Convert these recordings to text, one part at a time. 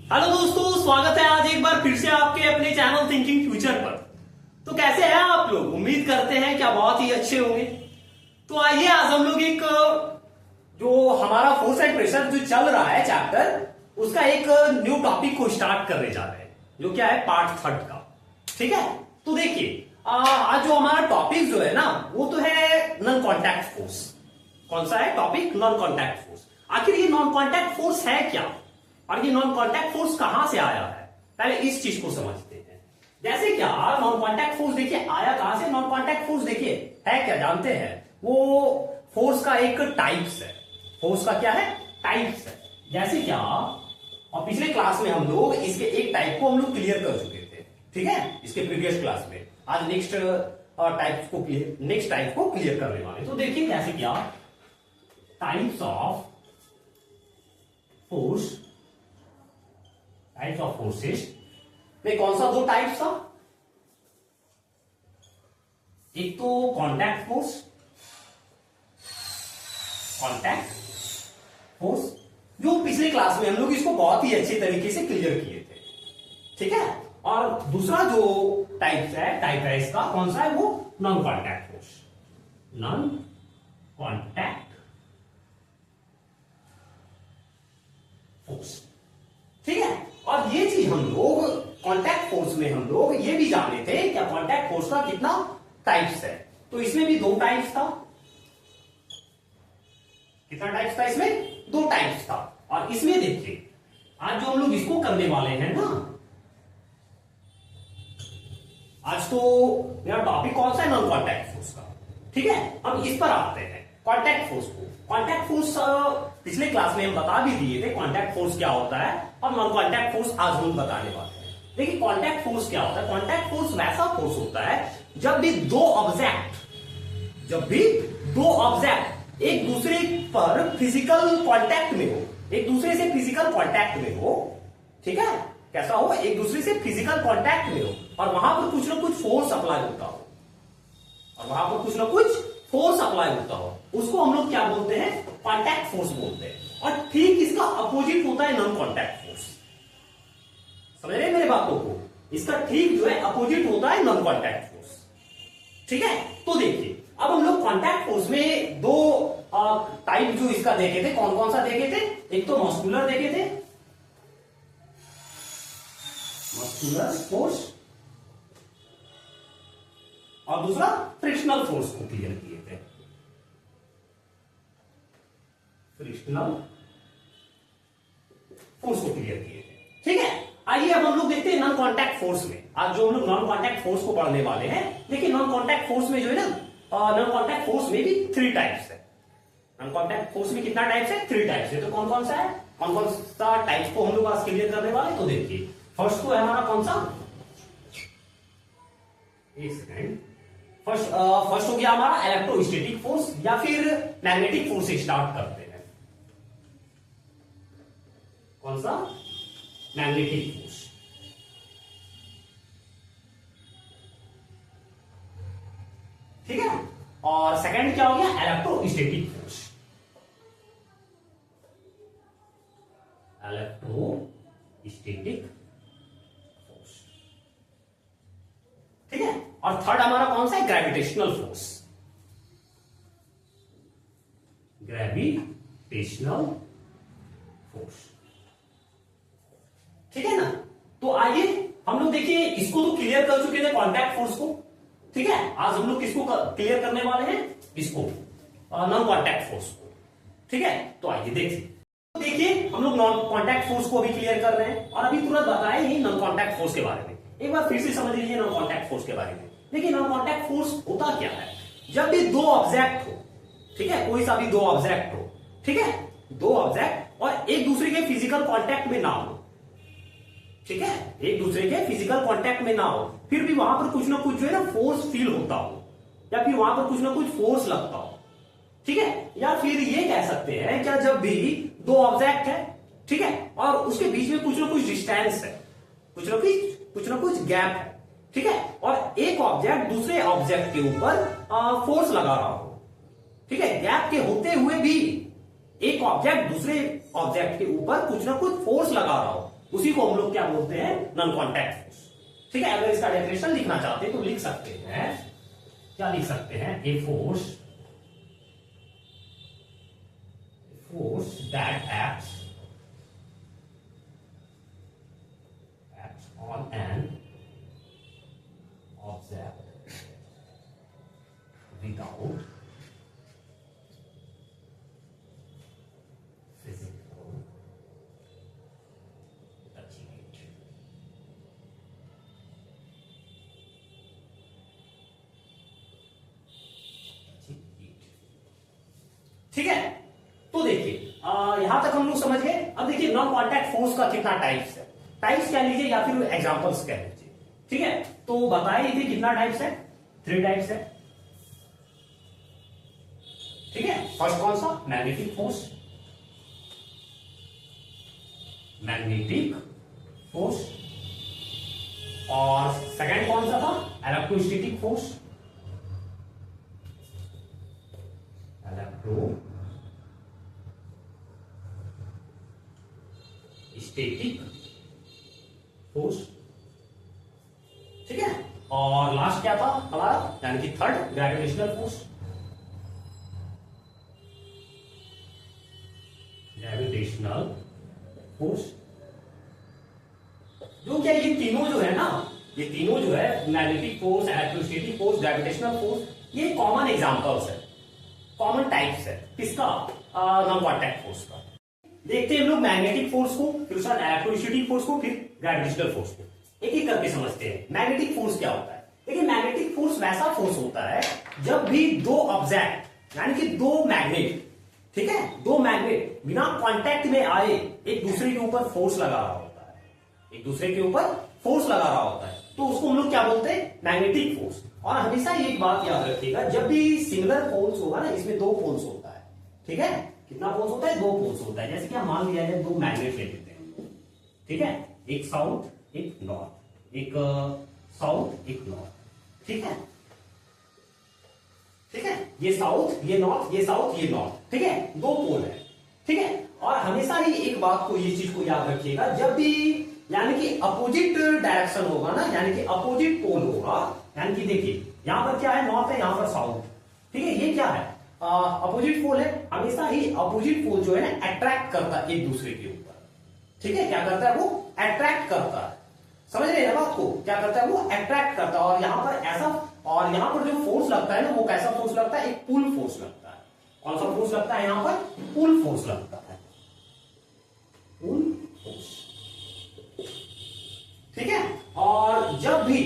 Hello दोस्तों, स्वागत है आज एक बार फिर से आपके अपने चैनल थिंकिंग फ्यूचर पर। तो कैसे हैं आप लोग? उम्मीद करते हैं क्या बहुत ही अच्छे होंगे। तो आइए आज हम लोग एक जो हमारा फोर्स एंड प्रेशर जो चल रहा है चैप्टर, उसका एक न्यू टॉपिक को स्टार्ट करने जा रहे हैं, जो क्या है पार्ट थर्ड का। ठीक है, तो देखिए आज जो हमारा टॉपिक जो है ना, वो तो है नॉन कॉन्टैक्ट फोर्स। कौन सा है टॉपिक? Non contact force. आखिर ये नॉन कॉन्टैक्ट फोर्स है क्या, और ये नॉन कॉन्टैक्ट फोर्स कहां से आया है, पहले इस चीज को समझते हैं। जैसे क्या नॉन कॉन्टैक्ट फोर्स देखिए आया कहां से। नॉन कॉन्टैक्ट फोर्स देखिए है क्या, जानते हैं? वो फोर्स का एक टाइप्स है। फोर्स का क्या है? टाइप्स है। जैसे क्या, और पिछले क्लास में हम लोग इसके एक टाइप को हम लोग क्लियर कर चुके थे, ठीक है, इसके प्रीवियस क्लास में। आज नेक्स्ट टाइप को क्लियर करने वाले। तो देखिए जैसे क्या types of force, types of forces में कौन सा दो टाइप्स था? एक तो कॉन्टैक्ट फोर्स, कॉन्टैक्ट फोर्स जो पिछले क्लास में हम लोग इसको बहुत ही अच्छे तरीके से क्लियर किए थे, ठीक है। और दूसरा जो टाइप है इसका कौन सा है? वो non contact force, non contact force, ठीक है। और ये चीज हम लोग कॉन्टैक्ट फोर्स में हम लोग ये भी जाने थे क्या कॉन्टैक्ट फोर्स का कितना टाइप्स है। तो इसमें भी दो टाइप्स था। कितना टाइप्स था इसमें? दो टाइप्स था। और इसमें देखिए आज जो हम लोग इसको करने वाले हैं ना, आज तो मेरा टॉपिक कौन सा है? नॉन कॉन्टैक्ट फोर्स का, ठीक है। हम इस पर आते हैं कॉन्टैक्ट फोर्स को। कॉन्टैक्ट फोर्स पिछले क्लास में हम बता भी दिए थे कॉन्टैक्ट फोर्स क्या होता है, और नॉन कॉन्टैक्ट फोर्स आज हम बताने वाले हैं। देखिए कॉन्टैक्ट फोर्स क्या होता है? कॉन्टैक्ट फोर्स वैसा फोर्स होता है जब भी दो ऑब्जेक्ट एक दूसरे पर फिजिकल कांटेक्ट में हो, एक दूसरे से फिजिकल कांटेक्ट में हो, ठीक है। कैसा हो? एक दूसरे से फिजिकल कांटेक्ट में हो, और वहां पर कुछ ना कुछ फोर्स अप्लाई होता हो, उसको हम लोग क्या बोलते हैं? कॉन्टैक्ट फोर्स बोलते हैं। और ठीक इसका अपोजिट होता है नॉन कॉन्टैक्ट फोर्स। समझ रहे मेरे बातों को? इसका ठीक जो है अपोजिट होता है नॉन कॉन्टैक्ट फोर्स, ठीक है। तो देखिए अब हम लोग कॉन्टैक्ट फोर्स में दो टाइप जो इसका देखे थे, कौन कौन सा देखे थे? एक तो मस्कुलर देखे थे, मस्कुलर फोर्स, और दूसरा फ्रिक्शनल फोर्स को क्लियर किए थे, फ्रिक्शनल फोर्स को क्लियर किए थे, ठीक है। आइए अब हम लोग देखते हैं नॉन कॉन्टैक्ट फोर्स में। आज जो हम लोग नॉन कॉन्टैक्ट फोर्स को पढ़ने वाले हैं, देखिए नॉन कॉन्टैक्ट फोर्स में जो है ना, नॉन कॉन्टैक्ट फोर्स में भी थ्री टाइप्स है। नॉन कॉन्टैक्ट फोर्स में कितना टाइप्स है? थ्री टाइप्स है। तो कौन कौन सा है? कौन कौन सा टाइप्स को हम लोग आज क्लियर करने वाले? तो देखिए फर्स्ट तो है हमारा कौन सा, एक सेकेंड, फर्स्ट हो गया हमारा इलेक्ट्रोस्टैटिक फोर्स, या फिर मैग्नेटिक फोर्स से स्टार्ट करते हैं। कौन सा? मैग्नेटिक फोर्स, ठीक है। और सेकंड क्या हो गया? इलेक्ट्रोस्टैटिक फोर्स, इलेक्ट्रोस्टैटिक फोर्स, ठीक है। और थर्ड हमारा कौन सा है? ग्रेविटेशनल फोर्स, ग्रेविटेशनल फोर्स, ठीक है ना। तो आइए हम लोग देखिए इसको तो क्लियर कर चुके थे कॉन्टैक्ट फोर्स को, ठीक है। आज हम लोग किसको क्लियर करने वाले हैं? इसको, नॉन कॉन्टैक्ट फोर्स को, ठीक है। तो आइए देखिए हम लोग नॉन कॉन्टैक्ट फोर्स को भी क्लियर कर रहे हैं, और अभी तुरंत बताए ही नॉन कॉन्टैक्ट फोर्स के बारे में। एक बार फिर से समझ लीजिए नॉन कॉन्टैक्ट फोर्स के बारे में। देखिए नॉन कॉन्टैक्ट फोर्स होता क्या है? जब भी दो ऑब्जेक्ट हो, ठीक है, कोई सा भी दो ऑब्जेक्ट हो, ठीक है, दो ऑब्जेक्ट और एक दूसरे के फिजिकल कांटेक्ट में ना हो, ठीक है, एक दूसरे के फिजिकल कांटेक्ट में ना हो, फिर भी वहां पर कुछ ना कुछ जो है ना फोर्स फील होता हो, या फिर वहां पर कुछ ना कुछ फोर्स लगता हो, ठीक है। या फिर ये कह सकते हैं क्या, जब भी दो ऑब्जेक्ट है, ठीक है, और उसके बीच में कुछ ना कुछ डिस्टेंस है, कुछ ना कुछ गैप है, ठीक है, और एक ऑब्जेक्ट दूसरे ऑब्जेक्ट के ऊपर फोर्स लगा रहा हो, ठीक है, गैप के होते हुए भी एक ऑब्जेक्ट दूसरे ऑब्जेक्ट के ऊपर कुछ ना कुछ फोर्स लगा रहा हो, उसी को हम लोग क्या बोलते हैं, नॉन कॉन्टैक्ट फोर्स। ठीक है, अगर इसका डेफिनेशन लिखना चाहते हैं तो लिख सकते हैं, क्या लिख सकते हैं, a force that acts on an object without physical touching it। ठीक है, तो देखिए यहां तक हम लोग समझ गए। अब देखिए नॉन कॉन्टैक्ट फोर्स का कितना टाइप्स है, टाइप्स कह लीजिए या फिर एग्जांपल्स कह लीजिए। ठीक है, तो बताइए थे कितना टाइप्स है, 3 टाइप्स है। ठीक है, फर्स्ट कौन सा, मैग्नेटिक फोर्स, और सेकंड कौन सा था, इलेक्ट्रोस्टैटिक फोर्स, इलेक्ट्रोस्टैटिक फोर्स। ठीक है, और लास्ट क्या था हमारा, यानी कि थर्ड ग्रेविटेशनल फोर्स, जो क्या ये तीनों जो है ना, ये तीनों जो है magnetic force, electrostatic force, gravitational force, ये कॉमन एग्जांपल्स है, कॉमन टाइप्स है किसका, नॉन कॉन्टैक्ट फोर्स का। देखते हैं हम लोग मैग्नेटिक फोर्स को, फिर उसके बाद इलेक्ट्रोस्टैटिक फोर्स को, फिर ग्रेविटेशनल फोर्स को, एक एक करके समझते हैं। मैग्नेटिक फोर्स क्या होता है, देखिए मैग्नेटिक फोर्स वैसा फोर्स होता है जब भी दो ऑब्जेक्ट यानी कि दो मैग्नेट, ठीक है, दो मैग्नेट बिना कांटेक्ट में आए एक दूसरे के ऊपर फोर्स लगा रहा होता है, एक दूसरे के ऊपर फोर्स लगा रहा होता है, तो उसको हम लोग क्या बोलते हैं, मैग्नेटिक फोर्स। और हमेशा एक बात याद रखिएगा, जब भी सिमिलर पोल्स होगा ना, इसमें 2 पोल्स होता है। ठीक है, कितना पोल्स होता है, 2 पोल्स होता है। जैसे कि हम मान लिया जाए 2 मैग्नेट ले लेते हैं। ठीक है, एक साउथ एक नॉर्थ, एक साउथ एक नॉर्थ। ठीक है, ठीक है, ये साउथ ये नॉर्थ, ये साउथ ये नॉर्थ। ठीक है, 2 पोल है। ठीक है, और हमेशा ही एक बात को, ये चीज को याद रखिएगा, जब भी यानी कि अपोजिट डायरेक्शन होगा ना, यानी कि अपोजिट पोल होगा, यानी कि देखिए यहां पर क्या है, नॉर्थ है, यहां पर साउथ। ठीक है, ये क्या है, अपोजिट पोल है। हमेशा ही अपोजिट पोल जो है ना अट्रैक्ट करता है एक दूसरे के ऊपर। ठीक है, क्या करता है, वो अट्रैक्ट करता है। समझ रहे हैं ना बात को, क्या करता है, वो अट्रैक्ट करता है। और यहां पर ऐसा, और यहां पर जो फोर्स लगता है ना, वो कैसा फोर्स लगता है, एक पुल फोर्स लगता है। कौन सा फोर्स लगता है, यहां पर पुल फोर्स लगता है, पुल फोर्स। ठीक है, और जब भी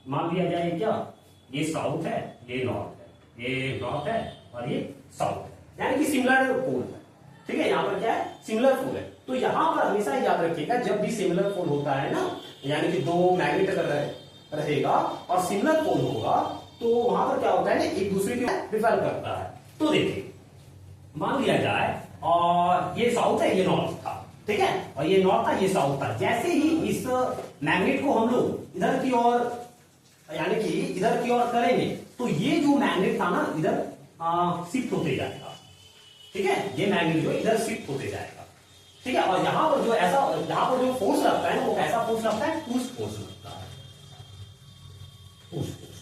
मान लिया जाए क्या, ये साउथ है, ये नॉर्थ है, ये नॉर्थ है और ये साउथ है, यानी कि सिमिलर पोल है। ठीक है, यहां पर क्या है, सिमिलर पोल है। तो यहां पर हमेशा याद रखिएगा, जब भी सिमिलर पोल होता है ना, यानी कि 2 मैग्नेट अगर रहेगा और सिमिलर पोल होगा, तो वहां पर क्या होता है ना, एक दूसरे के रिपेल करता है। तो देखिए मान लिया जाए, और ये साउथ है, ये नॉर्थ था। ठीक है, और ये नॉर्थ था, ये साउथ था। जैसे ही इस मैग्नेट को हम लोग इधर की ओर, यानी कि इधर की ओर करेंगे, तो ये जो मैग्नेट था ना, इधर शिफ्ट होते जाएगा। ठीक है, ये मैग्नेट जो इधर शिफ्ट होते जाएगा। ठीक है, और यहां पर जो ऐसा, यहां पर जो फोर्स लगता है ना, वो कैसा फोर्स लगता है, पुश फोर्स लगता है, पुश फोर्स।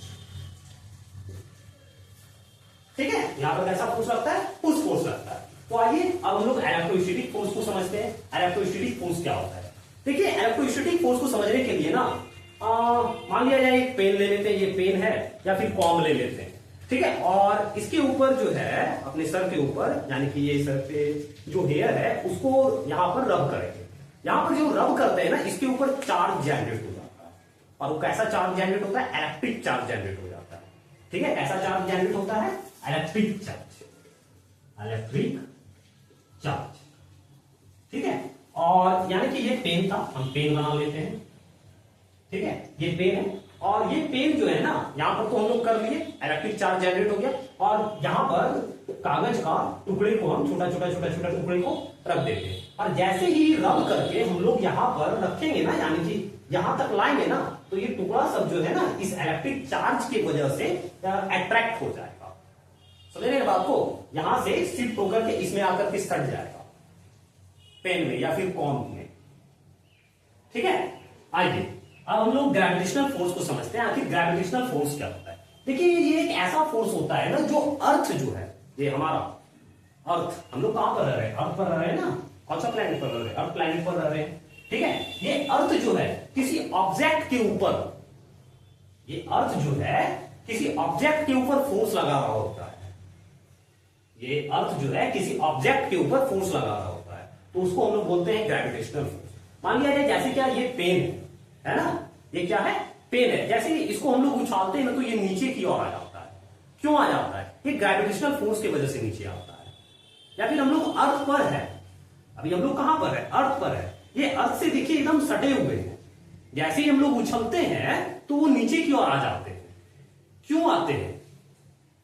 ठीक है, यहां पर कैसा फोर्स लगता है, पुश फोर्स लगता है। तो आइए अब हम लोग इलेक्ट्रोस्टैटिक फोर्स को समझते हैं। इलेक्ट्रोस्टैटिक फोर्स क्या होता है, देखिए इलेक्ट्रोस्टैटिक फोर्स को समझने के लिए ना, मान लिया जाए एक पेन ले लेते हैं, ये पेन है, या फिर कॉम ले लेते हैं। ठीक है, और इसके ऊपर जो है, अपने सर के ऊपर, यानी कि ये सर पे जो हेयर है, उसको यहां पर रब करेंगे। यहां पर जो रब करते हैं ना, इसके ऊपर चार्ज जनरेट हो जाता है। और वो कैसा चार्ज जनरेट होता है, इलेक्ट्रिक चार्ज जनरेट हो जाता है। ठीक है, कैसा चार्ज जनरेट होता है, इलेक्ट्रिक चार्ज, इलेक्ट्रिक चार्ज। ठीक है, और यानी कि ये पेन था, हम पेन बना लेते हैं। ठीक है, ये पेन है, और ये पेन जो है ना, यहां पर तो हम लोग कर लिए, इलेक्ट्रिक चार्ज जनरेट हो गया। और यहां पर कागज का टुकड़े को हम छोटा छोटा टुकड़े को रख देंगे, और जैसे ही रब करके हम लोग यहां पर रखेंगे ना, यानी कि यहां तक लाएंगे ना, तो ये टुकड़ा सब जो है ना, इस इलेक्ट्रिक चार्ज की वजह से अट्रैक्ट हो जाएगा। समझ रहे हैं बात को, यहां से शिफ्ट होकर के इसमें आकर के सट जाएगा। पेन में या फिर कॉन में। ठीक है, आइए अब हम लोग ग्रेविटेशनल फोर्स को समझते हैं। आखिर ग्रेविटेशनल फोर्स क्या होता है? देखिए ये एक ऐसा फोर्स होता है ना, जो अर्थ जो है, ये हमारा अर्थ, हम लोग कहां पर रह रहे हैं? अर्थ पर रह रहे हैं ना। कौन सा प्लैनेट पर रह रहे हैं? अर्थ प्लैनेट पर रह रहे हैं। ठीक है, ये अर्थ जो है किसी ऑब्जेक्ट के ऊपर, ये अर्थ जो है किसी ऑब्जेक्ट के ऊपर फोर्स लगा रहा होता है। ये अर्थ जो है किसी ऑब्जेक्ट के ऊपर फोर्स लगा रहा होता है, तो उसको हम लोग बोलते हैं ग्रेविटेशनल फोर्स। मान लिया जाए जैसे क्या ये पेन है ना, ये क्या है? पेन है। जैसे इसको हम लोग उछालते हैं ना, तो ये नीचे की ओर आ जाता है। क्यों आ जाता है? ये ग्रेविटेशनल फोर्स की वजह से नीचे आता है। या फिर हम लोग अर्थ पर है, अभी हम लोग कहां पर है? अर्थ पर है। ये अर्थ से देखिए एकदम सटे हुए हैं। जैसे ही हम लोग उछलते हैं तो वो नीचे की ओर आ जाते हैं। क्यों आते हैं?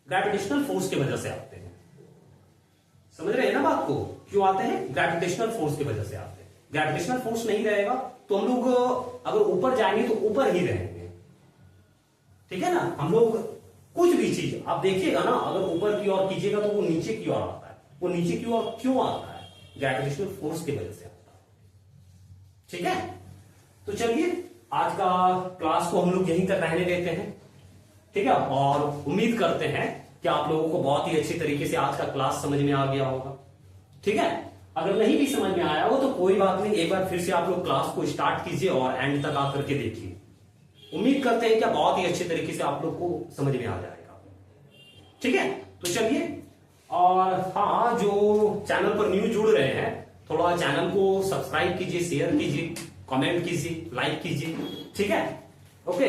ग्रेविटेशनल फोर्स की वजह से आते हैं। समझ रहे हैं ना बात को? क्यों आते हैं? ग्रेविटेशनल फोर्स की वजह से आते हैं। ग्रेविटेशनल फोर्स नहीं रहेगा तो हम लोग अगर ऊपर जाएंगे तो ऊपर ही रहेंगे। ठीक है ना, हम लोग कुछ भी चीज आप देखिएगा ना, अगर ऊपर की ओर कीजिएगा तो वो नीचे की ओर आता है। वो नीचे की ओर क्यों आता है? ग्रेविटेशनल फोर्स की वजह से आता है। ठीक है, तो चलिए आज का क्लास को हम लोग यहीं तक रहने देते हैं। ठीक है, और उम्मीद करते हैं कि आप लोगों को बहुत ही अच्छी तरीके से आज का क्लास समझ में आ गया होगा। ठीक है, अगर नहीं भी समझ में आया हो तो कोई बात नहीं, एक बार फिर से आप लोग क्लास को स्टार्ट कीजिए और एंड तक आकर के देखिए। उम्मीद करते हैं कि बहुत ही अच्छे तरीके से आप लोग को समझ में आ जाएगा। ठीक है, तो चलिए, और हाँ, जो चैनल पर न्यू जुड़ रहे हैं, थोड़ा चैनल को सब्सक्राइब कीजिए, शेयर कीजिए, कमेंट कीजिए, लाइक कीजिए। ठीक है, ओके।